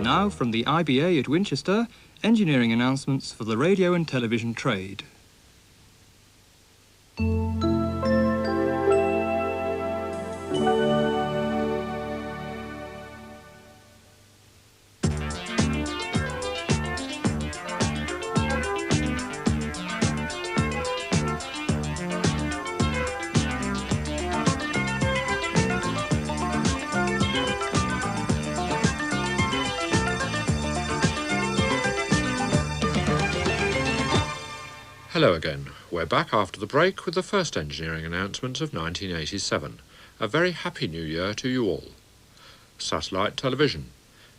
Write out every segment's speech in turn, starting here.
now from the IBA at Winchester, engineering announcements for the radio and television trade. Hello again. We're back after the break with the first engineering announcements of 1987. A very happy new year to you all. Satellite television.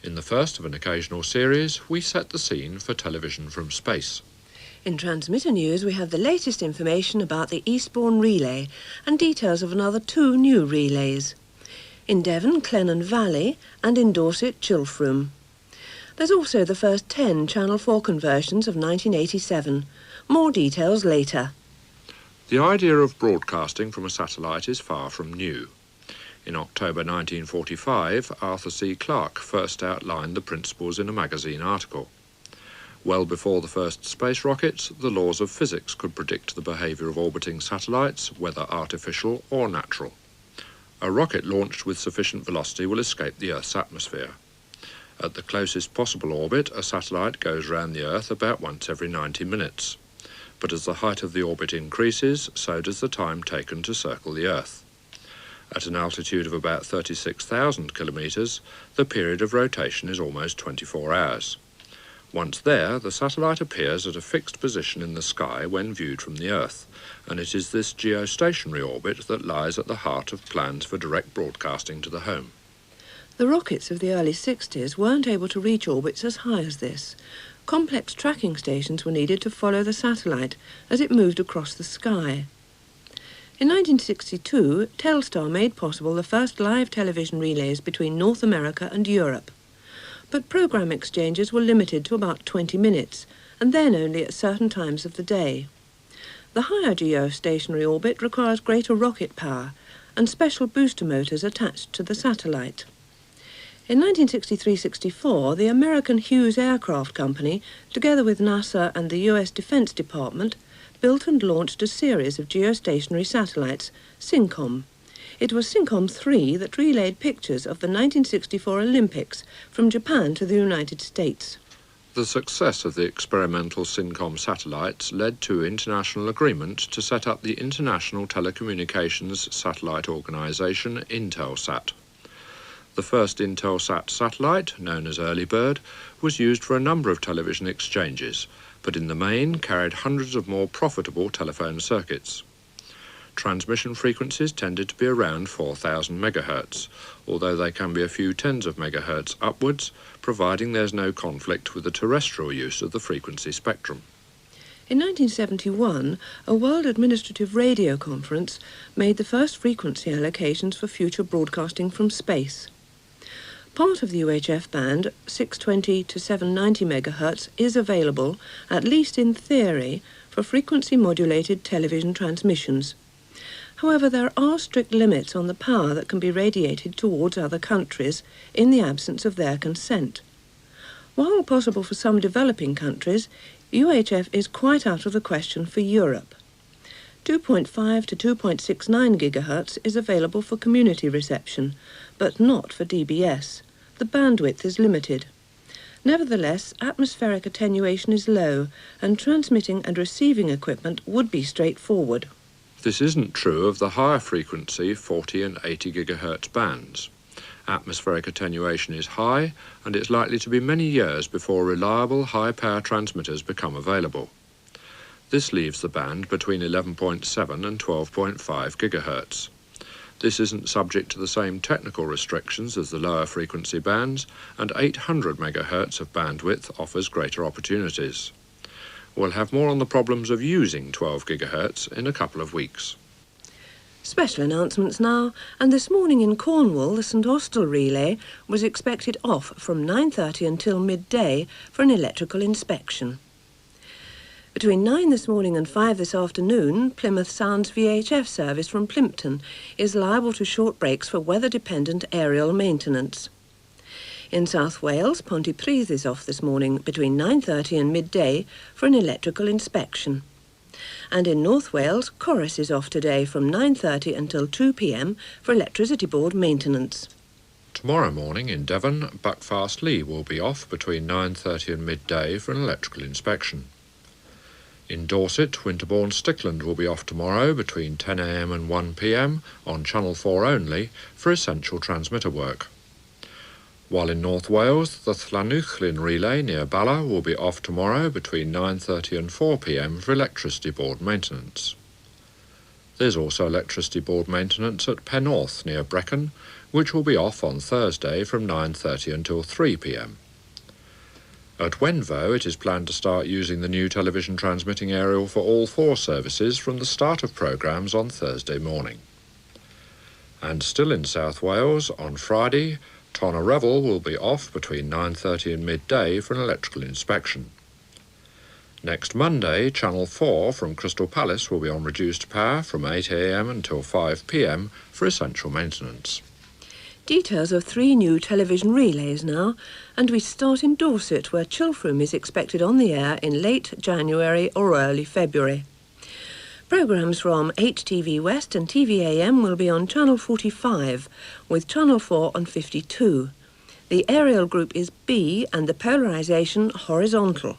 In the first of an occasional series, we set the scene for television from space. In transmitter news, we have the latest information about the Eastbourne relay and details of another 2 new relays. In Devon, Clennon Valley, and in Dorset, Chilfroom. There's also the first 10 Channel 4 conversions of 1987. More details later. The idea of broadcasting from a satellite is far from new. In October 1945, Arthur C. Clarke first outlined the principles in a magazine article. Well before the first space rockets, the laws of physics could predict the behaviour of orbiting satellites, whether artificial or natural. A rocket launched with sufficient velocity will escape the Earth's atmosphere. At the closest possible orbit, a satellite goes round the Earth about once every 90 minutes. But as the height of the orbit increases, so does the time taken to circle the Earth. At an altitude of about 36,000 kilometres, the period of rotation is almost 24 hours. Once there, the satellite appears at a fixed position in the sky when viewed from the Earth, and it is this geostationary orbit that lies at the heart of plans for direct broadcasting to the home. The rockets of the early 60s weren't able to reach orbits as high as this. Complex tracking stations were needed to follow the satellite as it moved across the sky. In 1962, TELSTAR made possible the first live television relays between North America and Europe. But programme exchanges were limited to about 20 minutes, and then only at certain times of the day. The higher geostationary orbit requires greater rocket power and special booster motors attached to the satellite. In 1963-64, the American Hughes Aircraft Company, together with NASA and the US Defense Department, built and launched a series of geostationary satellites, SYNCOM. It was SYNCOM 3 that relayed pictures of the 1964 Olympics from Japan to the United States. The success of the experimental SYNCOM satellites led to international agreement to set up the International Telecommunications Satellite Organization, Intelsat. The first Intelsat satellite, known as Early Bird, was used for a number of television exchanges, but in the main carried hundreds of more profitable telephone circuits. Transmission frequencies tended to be around 4,000 MHz, although they can be a few tens of megahertz upwards, providing there's no conflict with the terrestrial use of the frequency spectrum. In 1971, a World Administrative Radio Conference made the first frequency allocations for future broadcasting from space. Part of the UHF band, 620 to 790 MHz, is available, at least in theory, for frequency-modulated television transmissions. However, there are strict limits on the power that can be radiated towards other countries in the absence of their consent. While possible for some developing countries, UHF is quite out of the question for Europe. 2.5 to 2.69 GHz is available for community reception, but not for DBS. The bandwidth is limited. Nevertheless, atmospheric attenuation is low, and transmitting and receiving equipment would be straightforward. This isn't true of the higher frequency 40 and 80 GHz bands. Atmospheric attenuation is high, and it's likely to be many years before reliable high-power transmitters become available. This leaves the band between 11.7 and 12.5 GHz. This isn't subject to the same technical restrictions as the lower frequency bands, and 800 MHz of bandwidth offers greater opportunities. We'll have more on the problems of using 12 GHz in a couple of weeks. Special announcements now, and this morning in Cornwall, the St Austell relay was expected off from 9:30 until midday for an electrical inspection. Between 9 this morning and 5 this afternoon, Plymouth Sound's VHF service from Plympton is liable to short breaks for weather-dependent aerial maintenance. In South Wales, Pontypridd is off this morning between 9:30 and midday for an electrical inspection. And in North Wales, Corris is off today from 9:30 until 2 p.m. for electricity board maintenance. Tomorrow morning in Devon, Buckfast Lee will be off between 9:30 and midday for an electrical inspection. In Dorset, Winterbourne Stickland will be off tomorrow between 10 a.m. and 1 p.m. on Channel 4 only for essential transmitter work. While in North Wales, the Llanuwchlyn relay near Bala will be off tomorrow between 9:30 and 4 p.m. for electricity board maintenance. There's also electricity board maintenance at Pennorth near Brecon, which will be off on Thursday from 9:30 until 3 p.m. At Wenvo, it is planned to start using the new television transmitting aerial for all 4 services from the start of programmes on Thursday morning. And still in South Wales, on Friday, Tonna Revel will be off between 9:30 and midday for an electrical inspection. Next Monday, Channel 4 from Crystal Palace will be on reduced power from 8 a.m. until 5 p.m. for essential maintenance. Details of 3 new television relays now, and we start in Dorset, where Chilfram is expected on the air in late January or early February. Programmes from HTV West and TVAM will be on Channel 45, with Channel 4 on 52. The aerial group is B and the polarisation horizontal.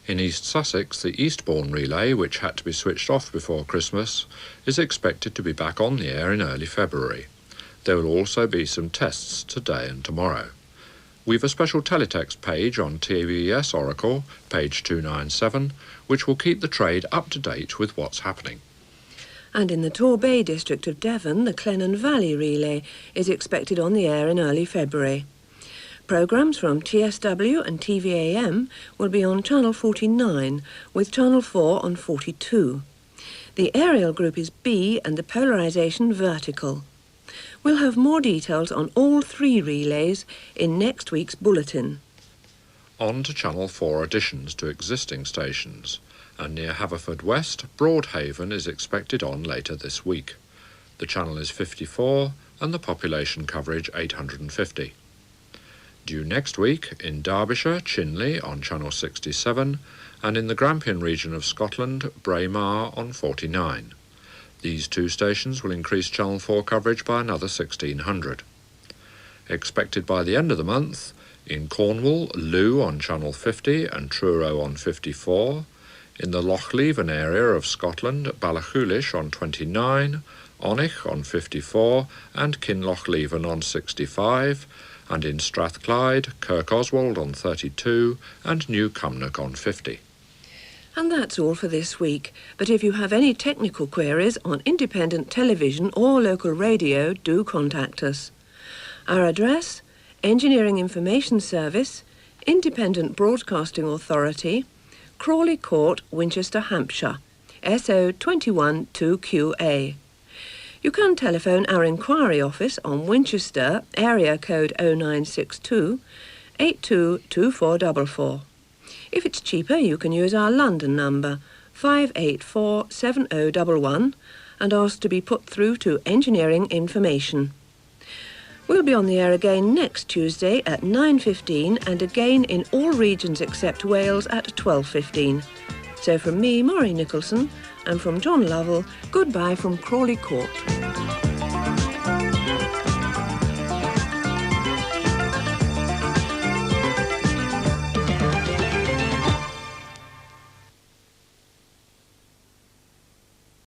In East Sussex, the Eastbourne relay, which had to be switched off before Christmas, is expected to be back on the air in early February. There will also be some tests today and tomorrow. We've a special teletext page on TBS Oracle, page 297, which will keep the trade up to date with what's happening. And in the Torbay district of Devon, the Clennon Valley relay is expected on the air in early February. Programmes from TSW and TVAM will be on Channel 49, with Channel 4 on 42. The aerial group is B and the polarisation vertical. We'll have more details on all 3 relays in next week's bulletin. On to Channel 4 additions to existing stations, and near Haverfordwest, Broadhaven is expected on later this week. The channel is 54 and the population coverage 850. Due next week in Derbyshire, Chinley on Channel 67, and in the Grampian region of Scotland, Braemar on 49. These 2 stations will increase Channel 4 coverage by another 1,600. Expected by the end of the month, in Cornwall, Looe on Channel 50 and Truro on 54, in the Loch Leven area of Scotland, Ballachulish on 29, Onich on 54 and Kinloch Leven on 65, and in Strathclyde, Kirkoswald on 32 and New Cumnock on 50. And that's all for this week, but if you have any technical queries on independent television or local radio, do contact us. Our address: Engineering Information Service, Independent Broadcasting Authority, Crawley Court, Winchester, Hampshire, SO 21 2QA. You can telephone our inquiry office on Winchester, area code 0962 822444. If it's cheaper, you can use our London number, 584 7011, and ask to be put through to Engineering Information. We'll be on the air again next Tuesday at 9:15 and again in all regions except Wales at 12:15. So from me, Maureen Nicholson, and from John Lovell, goodbye from Crawley Court.